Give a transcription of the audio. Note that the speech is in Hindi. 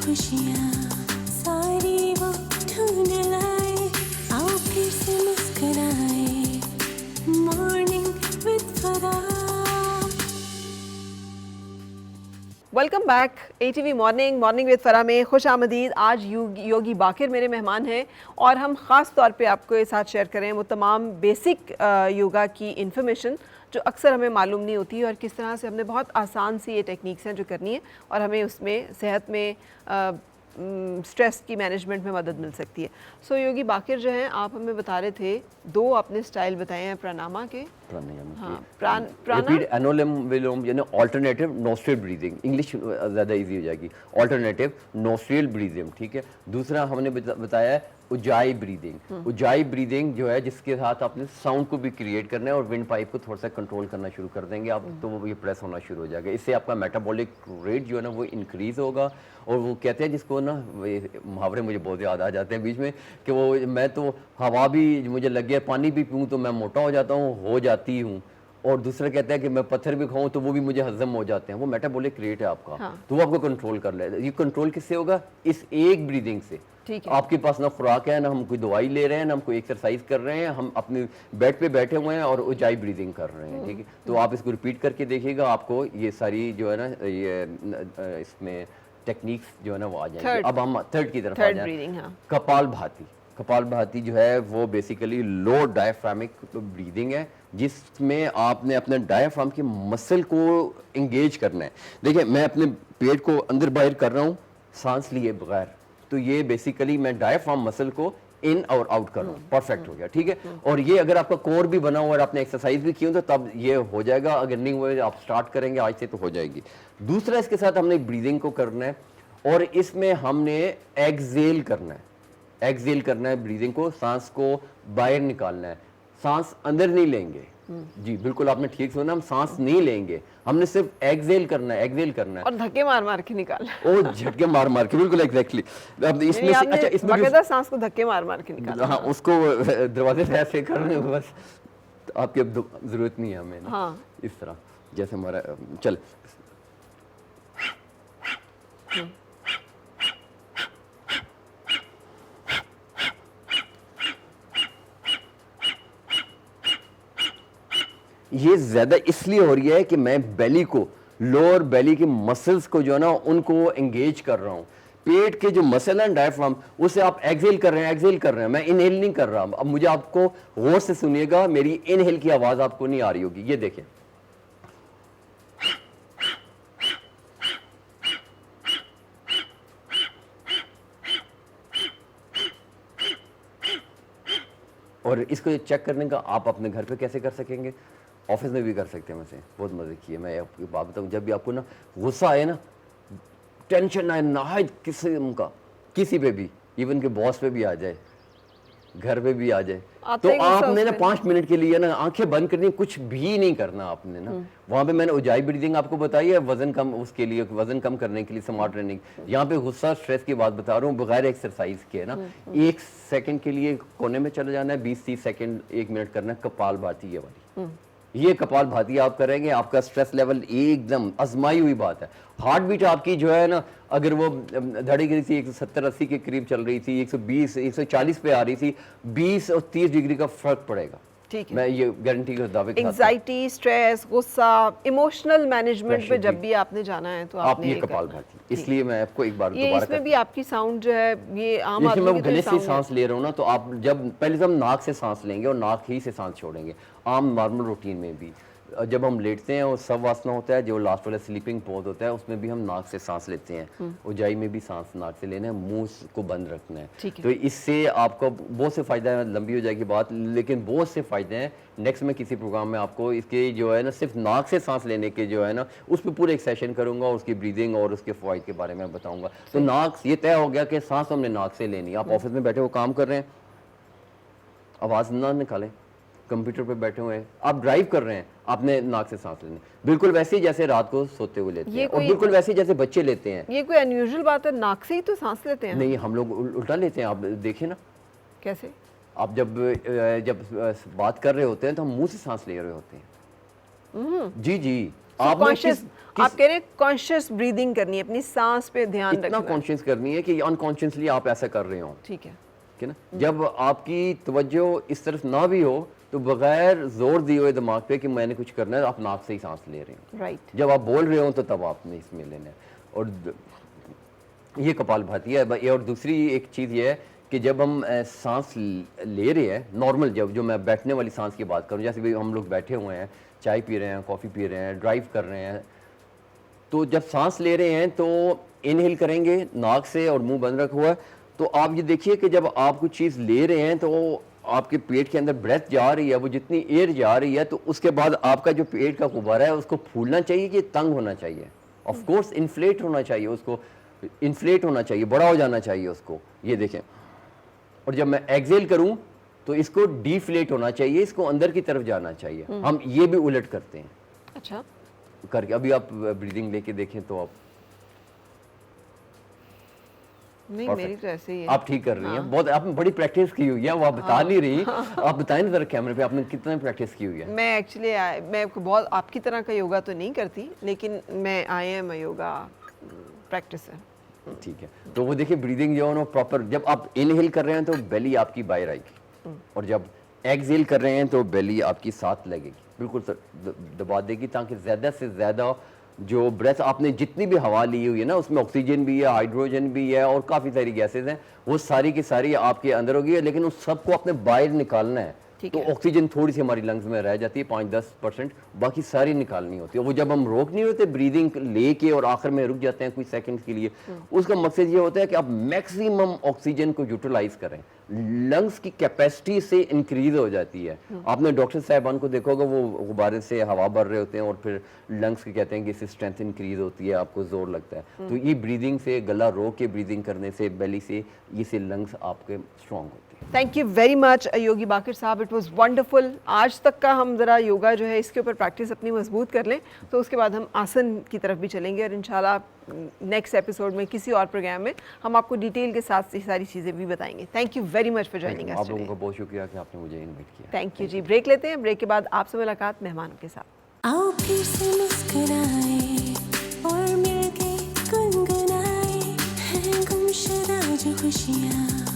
खुशियाँ सारी वो ढूंढ लाए, आओ फिर से मुस्कुराए, मॉर्निंग विद फरा। Welcome back ATV morning with फरा में खुश आमदीद। आज योगी बाकिर मेरे मेहमान हैं और हम ख़ास तौर पे आपको ये साथ शेयर करें वो तमाम बेसिक योगा की इन्फॉर्मेशन जो अक्सर हमें मालूम नहीं होती है और किस तरह से हमने बहुत आसान सी ये टेक्निक्स हैं जो करनी है और हमें उसमें सेहत में स्ट्रेस की मैनेजमेंट में मदद मिल सकती है। सो योगी बाकिर जो हैं, आप हमें बता रहे थे दो आपने स्टाइल बताए हैं प्राणायामा के। रिपीट अनुलोम विलोम यानी अल्टरनेटिव नोस्ट्रियल ब्रीदिंग, इंग्लिश ज़्यादा इजी हो जाएगी, अल्टरनेटिव नोस्ट्रियल ब्रीदिंग, ठीक है। दूसरा हमने बताया है उजाई ब्रीदिंग। उजाई ब्रीदिंग जो है जिसके साथ आपने साउंड को भी क्रिएट करना है और विंड पाइप को थोड़ा सा कंट्रोल करना शुरू कर देंगे आप, तो वो ये प्रेस होना शुरू हो जाएगा। इससे आपका मेटाबॉलिक रेट जो है ना वो इंक्रीज होगा। और वो कहते हैं जिसको ना मुहावरे मुझे बहुत याद आ जाते हैं बीच में कि वो मैं तो हवा भी मुझे लग गया, पानी भी पीऊँ तो मैं मोटा हो जाता हूँ, हो जाती हूँ। और दूसरा कहता है कि मैं पत्थर भी खाऊं तो वो भी मुझे हजम हो जाते हैं। वो मेटाबॉलिक रेट है आपका। हाँ। तो वो आपको कंट्रोल कर ले। ये कंट्रोल किससे होगा? इस एक ब्रीदिंग से। ठीक है। आपके पास ना खुराक है, ना हम कोई दवाई ले रहे हैं, ना हम कोई एक्सरसाइज कर रहे हैं, हम अपने बेड पे बैठे हुए हैं और उजाई ब्रीदिंग कर रहे हैं, ठीक है। तो आप इसको रिपीट करके देखिएगा, आपको ये सारी जो है ना ये इसमें टेक्निक्स जो है ना वो आ जाएंगे। अब हम थर्ड की तरफ आ जाए। कपाल भाती। कपाल भाती जो है वो बेसिकली लो डायफ्रामिक ब्रीदिंग है जिसमें आपने अपने डायफ्राम की मसल को एंगेज करना है। देखिए मैं अपने पेट को अंदर बाहर कर रहा हूँ सांस लिए बगैर, तो ये बेसिकली मैं डायफ्राम मसल को इन और आउट कर रहा हूँ। परफेक्ट हो गया, ठीक है। और ये अगर आपका कोर भी बना हुआ और आपने एक्सरसाइज भी की हो तो तब ये हो जाएगा। अगर नहीं हुआ आप स्टार्ट करेंगे आज से तो हो जाएगी। दूसरा इसके साथ हमने ब्रीदिंग को करना है और इसमें हमने एक्सेल करना है। एक्सेल करना है ब्रीदिंग को, सांस को बाहर निकालना है, सांस अंदर नहीं लेंगे। जी बिल्कुल आपने ठीक सुना, हम सांस नहीं लेंगे, हमने सिर्फ एक्सेल करना है, एक्सेल करना है और धक्के मार मार के निकालना है। ओ झटके मार मार के, बिल्कुल एग्जैक्टली। अब इसमें से अच्छा इसमें बाकायदा सांस को धक्के मार मार के निकालना। हाँ उसको दरवाजे से ऐसे करने बस, आपकी अब जरूरत नहीं है हमें ना। हाँ। इस तरह जैसे हमारा चल ये ज्यादा इसलिए हो रही है कि मैं बेली को, लोअर बेली के मसल्स को जो है ना उनको एंगेज कर रहा हूं। पेट के जो मसल है डायफ्राम उसे आप एक्सेल कर रहे हैं, एक्सेल कर रहे हैं, मैं इनहेल नहीं कर रहा। अब मुझे आपको गौर से सुनिएगा, मेरी इनहेल की आवाज आपको नहीं आ रही होगी। ये देखें, और इसको चेक करने का आप अपने घर पे कैसे कर सकेंगे? ऑफिस में भी कर सकते हैं। वैसे बहुत मजे किए। मैं आपकी बात बताऊँ, जब भी आपको ना गुस्सा आए ना, टेंशन आए ना किसी का, किसी पे भी, इवन के बॉस पे भी आ जाए, घर पे भी आ जाए, तो आपने ना 5 मिनट के लिए ना आंखें बंद करनी, कुछ भी नहीं करना आपने ना। वहां पे मैंने उजाई ब्रीदिंग आपको बताई है, वजन कम, उसके लिए वजन कम करने के लिए स्मार्ट ट्रेनिंग। यहाँ पे गुस्सा स्ट्रेस की बात बता रहा हूँ बगैर एक्सरसाइज के ना। 1 सेकंड के लिए कोने में चले जाना है, 20-30 सेकंड 1 मिनट करना है कपाल भाती ये वाली। ये कपाल भाती आप करेंगे, आपका स्ट्रेस लेवल एकदम आजमाई हुई बात है। हार्ट बीट आपकी जो है ना, अगर वो धड़ी गिरी थी 170-80 के करीब चल रही थी, 120 140 पे आ रही थी, 20 और 30 डिग्री का फर्क पड़ेगा। ठीक है, मैं ये गारंटी के दावे के साथ। एंजाइटी, स्ट्रेस, गुस्सा, इमोशनल मैनेजमेंट पे जब भी आपने जाना है तो आप ये कपाल भाती, इसलिए मैं आपको एक बार दोबारा इसमें भी आपकी साउंड जो है ये आम आदमी मैं गले से सांस ले रहा हूँ ना, तो आप जब पहले हम नाक से सांस लेंगे और नाक ही से सांस छोड़ेंगे। आम नॉर्मल रूटीन में भी जब हम लेटते हैं और सवासना होता है जो लास्ट वाला स्लीपिंग पोज होता है, उसमें भी हम नाक से सांस लेते हैं। उजाई में भी सांस नाक से लेना है, मुंह को बंद रखना है। तो इससे आपको बहुत से फायदा है। लंबी हो जाएगी बात, लेकिन बहुत से फायदे हैं। नेक्स्ट में किसी प्रोग्राम में आपको इसके जो है ना सिर्फ नाक से सांस लेने के जो है ना उस पर पूरे एक सेशन करूंगा, उसकी ब्रीदिंग और उसके फायदे के बारे में बताऊंगा। तो नाक ये तय हो गया कि सांस हमने नाक से लेनी है। आप ऑफिस में बैठे हो काम कर रहे हैं, आवाज ना निकालें, कंप्यूटर पे बैठे हुए हैं, आप ड्राइव कर रहे हैं, आपने नाक से सांस लेनी, बिल्कुल वैसे ही जैसे रात को सोते हुए लेते हैं, और बिल्कुल वैसे ही जैसे बच्चे लेते हैं। ये कोई अनयूजुअल बात है? नाक से ही तो सांस लेते हैं? नहीं, हम लोग उल्टा लेते हैं। आप देखें ना कैसे। आप जब बात कर रहे होते हैं तो हम मुंह से सांस ले रहे होते हैं। जी जी, आपने कॉन्शियस, आप कह रहे हैं कॉन्शियस ब्रीदिंग करनी है, अपनी सांस पे ध्यान इतना रखना है। कॉन्शियस करनी है कि अनकॉन्शियसली आप ऐसा कर रहे हो, ठीक है। ठीक है ना। जब आपकी तवज्जो इस तरफ ना भी हो तो बगैर जोर दिए हुए दिमाग पे कि मैंने कुछ करना है, आप नाक से ही सांस ले रहे हो। राइट। जब आप बोल रहे हो तो तब आपने इसमें लेना है। और ये कपालभाति है। और दूसरी एक चीज़ ये है कि जब हम सांस ले रहे हैं नॉर्मल, जब जो मैं बैठने वाली सांस की बात करूं, जैसे भी हम लोग बैठे हुए हैं, चाय पी रहे हैं, कॉफ़ी पी रहे हैं, ड्राइव कर रहे हैं, तो जब सांस ले रहे हैं तो इनहेल करेंगे नाक से और मुंह बंद रखा हुआ है। तो आप ये देखिए कि जब आप कुछ चीज़ ले रहे हैं तो आपके पेट के अंदर ब्रेथ जा रही है, वो जितनी एयर जा रही है, तो उसके बाद आपका जो पेट का गुब्बारा है उसको फूलना चाहिए कि तंग होना चाहिए। ऑफ कोर्स इन्फ्लेट होना चाहिए, उसको इन्फ्लेट होना चाहिए, बड़ा हो जाना चाहिए उसको। ये देखें। और जब मैं एक्सेल करूं तो इसको डीफ्लेट होना चाहिए, इसको अंदर की तरफ जाना चाहिए। हम ये भी उलट करते हैं। अच्छा, करके अभी आप ब्रीदिंग लेके देखें तो आप नहीं Perfect. मेरी तो ऐसे ही है। आप ठीक कर रही हैं। बहुत आपने बड़ी प्रैक्टिस की हुई है, वो आप बता नहीं रही। आप बताएं ना जरा कैमरे पे आपने कितना प्रैक्टिस की हुई है। मैं एक्चुअली मैं बहुत आपकी तरह का योगा तो नहीं करती, लेकिन मैं आई एम योगा प्रैक्टिस है। ठीक है। तो वो देखिए ब्रीदिंग जो है ना प्रॉपर, जब आप इनहेल कर रहे हैं तो बेली आपकी बाहर आएगी, और जब एक्सहेल कर रहे हैं तो बेली आपकी साथ लगेगी, बिल्कुल दबा देगी, ताकि ज़्यादा से ज़्यादा जो ब्रेथ आपने जितनी भी हवा ली हुई है ना, उसमें ऑक्सीजन भी है, हाइड्रोजन भी है और काफ़ी सारी गैसेज हैं, वो सारी की सारी आपके अंदर होगी, लेकिन उस सबको आपने बाहर निकालना है। तो ऑक्सीजन थोड़ी सी हमारी लंग्स में रह जाती है 5-10%, बाकी सारी निकालनी होती है। वो जब हम रोक नहीं होते ब्रीदिंग लेके और आखिर में रुक जाते हैं कुछ सेकंड्स के लिए, उसका मकसद ये होता है कि आप मैक्सिमम ऑक्सीजन को यूटिलाइज करें, लंग्स की कैपेसिटी से इंक्रीज हो जाती है। आपने डॉक्टर साहबान को देखोगे वो गुब्बारे से हवा भर रहे होते हैं और फिर लंग्स के कहते हैं कि इससे स्ट्रेंथ इंक्रीज होती है, आपको जोर लगता है। तो ये ब्रीदिंग से, गला रोक के ब्रीदिंग करने से, बेली से, ये से लंग्स आपके स्ट्रांग होते हैं। थैंक यू वेरी मच योगी बाकिर साहब, इट वाज वंडरफुल। आज तक का हम ज़रा योगा जो है इसके ऊपर प्रैक्टिस अपनी मजबूत कर लें, तो उसके बाद हम आसन की तरफ भी चलेंगे, और इंशाल्लाह नेक्स्ट एपिसोड में किसी और प्रोग्राम में हम आपको डिटेल के साथ ये सारी चीज़ें भी बताएंगे। Thank you very much for joining us. आप लोगों का बहुत शुक्रिया कि आपने मुझे इनवाइट किया। Thank you ji. ब्रेक लेते हैं, ब्रेक के बाद आपसे मुलाकात मेहमानों के साथ। आओ फिर से मुस्कुराए और मिलके गुनगुनाए हैं गुमशुदा जो खुशियाँ।